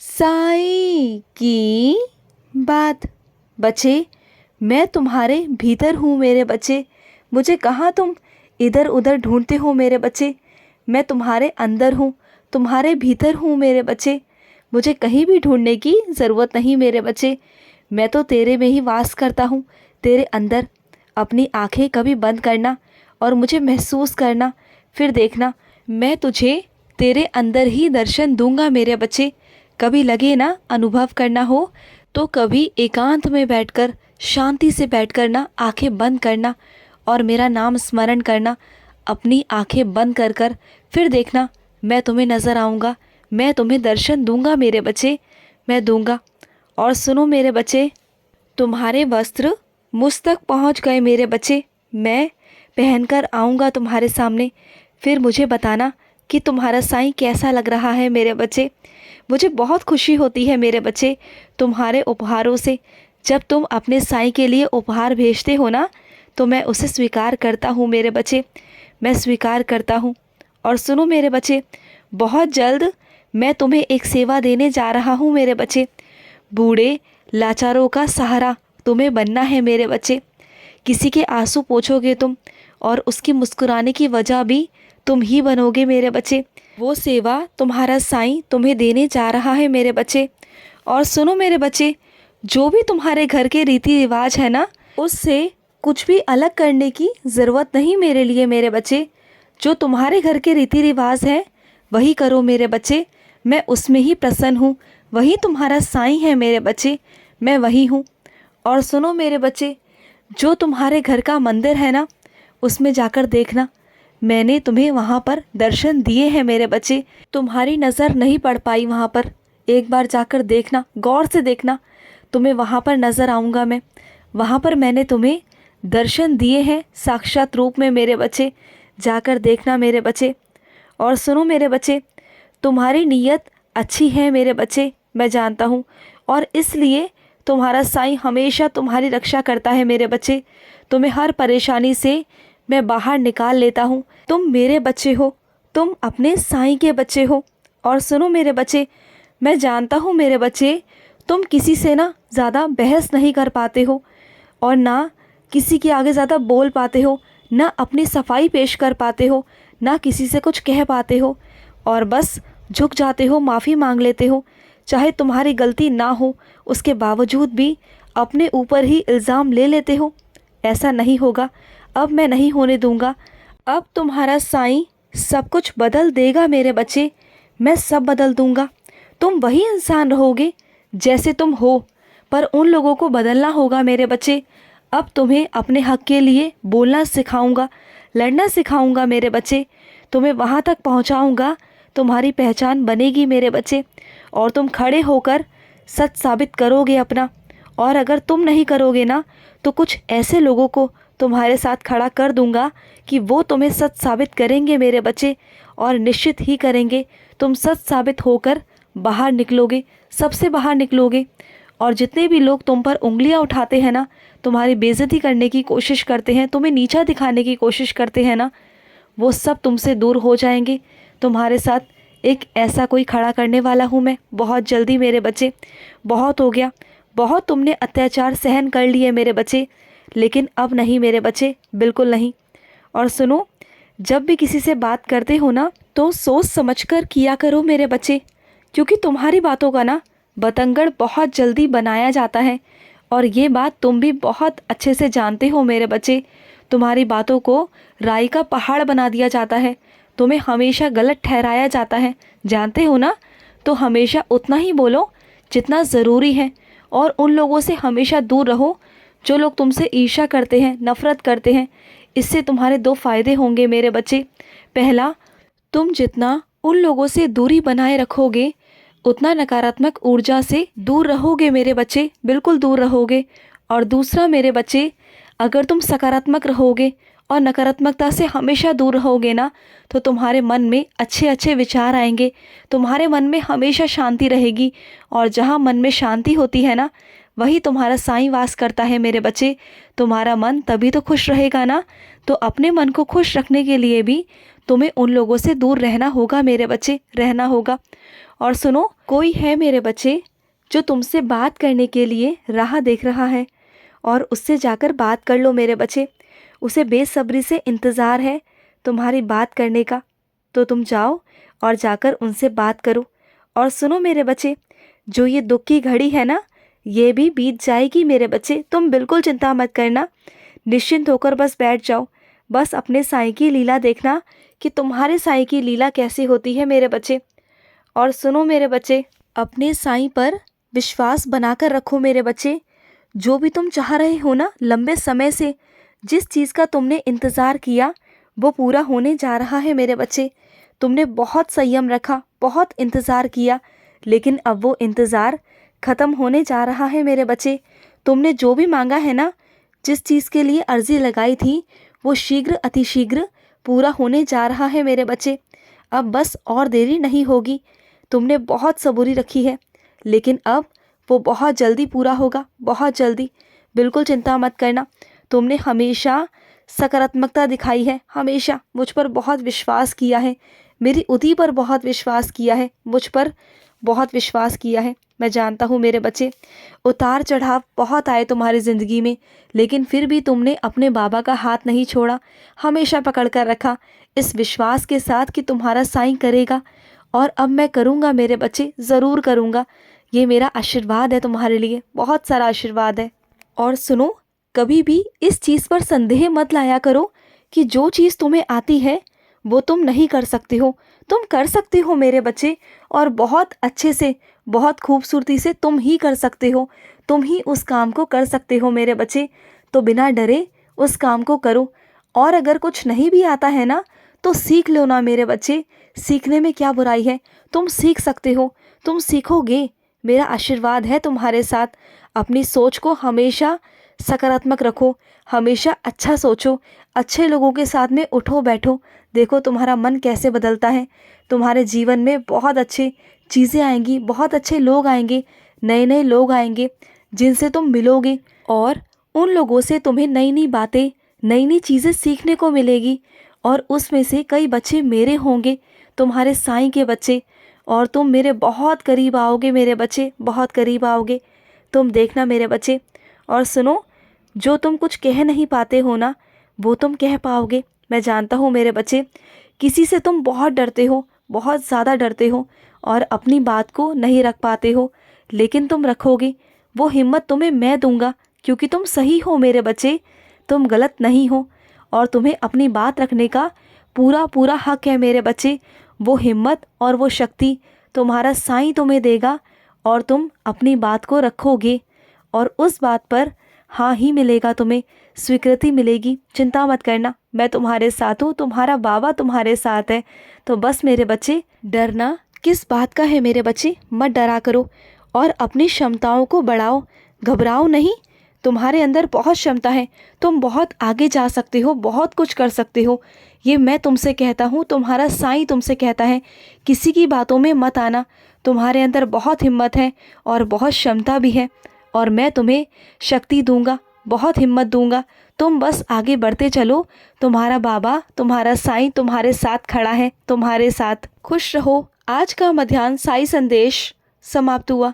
साईं की बात। बच्चे, मैं तुम्हारे भीतर हूँ मेरे बच्चे। मुझे कहाँ तुम इधर उधर ढूंढते हो मेरे बच्चे। मैं तुम्हारे अंदर हूँ, तुम्हारे भीतर हूँ मेरे बच्चे। मुझे कहीं भी ढूंढने की ज़रूरत नहीं मेरे बच्चे। मैं तो तेरे में ही वास करता हूँ, तेरे अंदर। अपनी आंखें कभी बंद करना और मुझे महसूस करना, फिर देखना मैं तुझे तेरे अंदर ही दर्शन दूंगा मेरे बच्चे। कभी लगे ना अनुभव करना हो तो कभी एकांत में बैठकर शांति से बैठकर ना आंखें बंद करना और मेरा नाम स्मरण करना। अपनी आंखें बंद कर कर फिर देखना मैं तुम्हें नज़र आऊँगा, मैं तुम्हें दर्शन दूंगा मेरे बच्चे, मैं दूंगा। और सुनो मेरे बच्चे, तुम्हारे वस्त्र मुझ तक पहुँच गए मेरे बच्चे। मैं पहनकर आऊँगा तुम्हारे सामने, फिर मुझे बताना कि तुम्हारा साईं कैसा लग रहा है मेरे बच्चे। मुझे बहुत खुशी होती है मेरे बच्चे तुम्हारे उपहारों से। जब तुम अपने साईं के लिए उपहार भेजते हो ना, तो मैं उसे स्वीकार करता हूँ मेरे बच्चे, मैं स्वीकार करता हूँ। और सुनो मेरे बच्चे, बहुत जल्द मैं तुम्हें एक सेवा देने जा रहा हूँ मेरे बच्चे। बूढ़े लाचारों का सहारा तुम्हें बनना है मेरे बच्चे। किसी के आंसू पोंछोगे तुम और उसकी मुस्कुराने की वजह भी तुम ही बनोगे मेरे बच्चे। वो सेवा तुम्हारा साईं तुम्हें देने जा रहा है मेरे बच्चे। और सुनो मेरे बच्चे, जो भी तुम्हारे घर के रीति रिवाज है ना, उससे कुछ भी अलग करने की ज़रूरत नहीं मेरे लिए मेरे बच्चे। जो तुम्हारे घर के रीति रिवाज हैं वही करो मेरे बच्चे, मैं उसमें ही प्रसन्न हूँ। वही तुम्हारा साईं है मेरे बच्चे, मैं वही हूँ। और सुनो मेरे बच्चे, जो तुम्हारे घर का मंदिर है ना, उसमें जाकर देखना, मैंने तुम्हें वहाँ पर दर्शन दिए हैं मेरे बच्चे। तुम्हारी नज़र नहीं पड़ पाई वहाँ पर, एक बार जाकर देखना, गौर से देखना, तुम्हें वहाँ पर नज़र आऊँगा मैं। वहाँ पर मैंने तुम्हें दर्शन दिए हैं साक्षात रूप में मेरे बच्चे, जाकर देखना मेरे बच्चे। और सुनो मेरे बच्चे, तुम्हारी नीयत अच्छी है मेरे बच्चे, मैं जानता हूँ, और इसलिए तुम्हारा साईं हमेशा तुम्हारी रक्षा करता है मेरे बच्चे। तुम्हें हर परेशानी से मैं बाहर निकाल लेता हूँ। तुम मेरे बच्चे हो, तुम अपने साईं के बच्चे हो। और सुनो मेरे बच्चे, मैं जानता हूँ मेरे बच्चे, तुम किसी से ना ज़्यादा बहस नहीं कर पाते हो और ना किसी के आगे ज़्यादा बोल पाते हो, ना अपनी सफाई पेश कर पाते हो, ना किसी से कुछ कह पाते हो, और बस झुक जाते हो, माफ़ी मांग लेते हो। चाहे तुम्हारी गलती ना हो उसके बावजूद भी अपने ऊपर ही इल्ज़ाम ले लेते हो। ऐसा नहीं होगा, अब मैं नहीं होने दूंगा। अब तुम्हारा साईं सब कुछ बदल देगा मेरे बच्चे, मैं सब बदल दूंगा। तुम वही इंसान रहोगे जैसे तुम हो, पर उन लोगों को बदलना होगा मेरे बच्चे। अब तुम्हें अपने हक के लिए बोलना सिखाऊंगा, लड़ना सिखाऊंगा मेरे बच्चे। तुम्हें वहाँ तक पहुँचाऊंगा, तुम्हारी पहचान बनेगी मेरे बच्चे, और तुम खड़े होकर सच साबित करोगे अपना। और अगर तुम नहीं करोगे ना, तो कुछ ऐसे लोगों को तुम्हारे साथ खड़ा कर दूंगा कि वो तुम्हें सच साबित करेंगे मेरे बच्चे, और निश्चित ही करेंगे। तुम सच साबित होकर बाहर निकलोगे, सबसे बाहर निकलोगे। और जितने भी लोग तुम पर उंगलियां उठाते हैं ना, तुम्हारी बेइज्जती करने की कोशिश करते हैं, तुम्हें नीचा दिखाने की कोशिश करते हैं ना, वो सब तुमसे दूर हो जाएंगे। तुम्हारे साथ एक ऐसा कोई खड़ा करने वाला हूँ मैं बहुत जल्दी मेरे बच्चे। बहुत हो गया, बहुत तुमने अत्याचार सहन कर लिए मेरे बच्चे, लेकिन अब नहीं मेरे बच्चे, बिल्कुल नहीं। और सुनो, जब भी किसी से बात करते हो ना, तो सोच समझकर किया करो मेरे बच्चे, क्योंकि तुम्हारी बातों का ना बतंगड़ बहुत जल्दी बनाया जाता है। और ये बात तुम भी बहुत अच्छे से जानते हो मेरे बच्चे। तुम्हारी बातों को राई का पहाड़ बना दिया जाता है, तुम्हें हमेशा गलत ठहराया जाता है, जानते हो ना। तो हमेशा उतना ही बोलो जितना ज़रूरी है, और उन लोगों से हमेशा दूर रहो जो लोग तुमसे ईर्ष्या करते हैं, नफ़रत करते हैं। इससे तुम्हारे दो फ़ायदे होंगे मेरे बच्चे। पहला, तुम जितना उन लोगों से दूरी बनाए रखोगे, उतना नकारात्मक ऊर्जा से दूर रहोगे मेरे बच्चे, बिल्कुल दूर रहोगे। और दूसरा मेरे बच्चे, अगर तुम सकारात्मक रहोगे और नकारात्मकता से हमेशा दूर रहोगे ना, तो तुम्हारे मन में अच्छे अच्छे विचार आएंगे, तुम्हारे मन में हमेशा शांति रहेगी। और जहाँ मन में शांति होती है ना, वही तुम्हारा साईं वास करता है मेरे बच्चे। तुम्हारा मन तभी तो खुश रहेगा ना। तो अपने मन को खुश रखने के लिए भी तुम्हें उन लोगों से दूर रहना होगा मेरे बच्चे, रहना होगा। और सुनो, कोई है मेरे बच्चे जो तुमसे बात करने के लिए राह देख रहा है, और उससे जाकर बात कर लो मेरे बच्चे। उसे बेसब्री से इंतज़ार है तुम्हारी बात करने का, तो तुम जाओ और जाकर उनसे बात करो। और सुनो मेरे बच्चे, जो ये दुख की घड़ी है ना, ये भी बीत जाएगी मेरे बच्चे, तुम बिल्कुल चिंता मत करना। निश्चिंत होकर बस बैठ जाओ, बस अपने साईं की लीला देखना कि तुम्हारे साईं की लीला कैसी होती है मेरे बच्चे। और सुनो मेरे बच्चे, अपने साईं पर विश्वास बनाकर रखो मेरे बच्चे। जो भी तुम चाह रहे हो ना, लंबे समय से जिस चीज़ का तुमने इंतज़ार किया, वो पूरा होने जा रहा है मेरे बच्चे। तुमने बहुत संयम रखा, बहुत इंतज़ार किया, लेकिन अब वो इंतज़ार ख़त्म होने जा रहा है मेरे बच्चे। तुमने जो भी मांगा है ना, जिस चीज़ के लिए अर्ज़ी लगाई थी, वो शीघ्र अतिशीघ्र पूरा होने जा रहा है मेरे बच्चे। अब बस और देरी नहीं होगी। तुमने बहुत सबूरी रखी है, लेकिन अब वो बहुत जल्दी पूरा होगा, बहुत जल्दी। बिल्कुल चिंता मत करना। तुमने हमेशा सकारात्मकता दिखाई है, हमेशा मुझ पर बहुत विश्वास किया है, मेरी उदी पर बहुत विश्वास किया है, मुझ पर बहुत विश्वास किया है। मैं जानता हूँ मेरे बच्चे, उतार चढ़ाव बहुत आए तुम्हारी ज़िंदगी में, लेकिन फिर भी तुमने अपने बाबा का हाथ नहीं छोड़ा, हमेशा पकड़ कर रखा, इस विश्वास के साथ कि तुम्हारा साईं करेगा। और अब मैं करूँगा मेरे बच्चे, ज़रूर करूँगा। ये मेरा आशीर्वाद है तुम्हारे लिए, बहुत सारा आशीर्वाद है। और सुनो, कभी भी इस चीज़ पर संदेह मत लाया करो कि जो चीज़ तुम्हें आती है वो तुम नहीं कर सकते हो। तुम कर सकते हो मेरे बच्चे, और बहुत अच्छे से, बहुत खूबसूरती से तुम ही कर सकते हो। तुम ही उस काम को कर सकते हो मेरे बच्चे। तो बिना डरे उस काम को करो। और अगर कुछ नहीं भी आता है ना, तो सीख लो ना मेरे बच्चे। सीखने में क्या बुराई है, तुम सीख सकते हो, तुम सीखोगे। मेरा आशीर्वाद है तुम्हारे साथ। अपनी सोच को हमेशा सकारात्मक रखो, हमेशा अच्छा सोचो, अच्छे लोगों के साथ में उठो बैठो। देखो तुम्हारा मन कैसे बदलता है। तुम्हारे जीवन में बहुत अच्छी चीज़ें आएंगी, बहुत अच्छे लोग आएंगे, नए नए लोग आएंगे जिनसे तुम मिलोगे, और उन लोगों से तुम्हें नई नई बातें, नई नई चीज़ें सीखने को मिलेगी। और उसमें से कई बच्चे मेरे होंगे, तुम्हारे साईं के बच्चे, और तुम मेरे बहुत करीब आओगे मेरे बच्चे, बहुत करीब आओगे। तुम देखना मेरे बच्चे। और सुनो, जो तुम कुछ कह नहीं पाते हो ना, वो तुम कह पाओगे। मैं जानता हूँ मेरे बच्चे, किसी से तुम बहुत डरते हो, बहुत ज़्यादा डरते हो, और अपनी बात को नहीं रख पाते हो, लेकिन तुम रखोगे। वो हिम्मत तुम्हें मैं दूंगा, क्योंकि तुम सही हो मेरे बच्चे, तुम गलत नहीं हो, और तुम्हें अपनी बात रखने का पूरा पूरा हक है मेरे बच्चे। वो हिम्मत और वो शक्ति तुम्हारा साईं तुम्हें देगा, और तुम अपनी बात को रखोगे, और उस बात पर हाँ ही मिलेगा, तुम्हें स्वीकृति मिलेगी। चिंता मत करना, मैं तुम्हारे साथ हूँ, तुम्हारा बाबा तुम्हारे साथ है। तो बस मेरे बच्चे, डरना किस बात का है मेरे बच्चे, मत डरा करो, और अपनी क्षमताओं को बढ़ाओ, घबराओ नहीं। तुम्हारे अंदर बहुत क्षमता है, तुम बहुत आगे जा सकते हो, बहुत कुछ कर सकते हो। ये मैं तुमसे कहता हूँ, तुम्हारा साईं तुमसे कहता है, किसी की बातों में मत आना। तुम्हारे अंदर बहुत हिम्मत है और बहुत क्षमता भी है, और मैं तुम्हें शक्ति दूंगा, बहुत हिम्मत दूंगा। तुम बस आगे बढ़ते चलो, तुम्हारा बाबा, तुम्हारा साईं तुम्हारे साथ खड़ा है, तुम्हारे साथ। खुश रहो। आज का मध्याह्न साई संदेश समाप्त हुआ।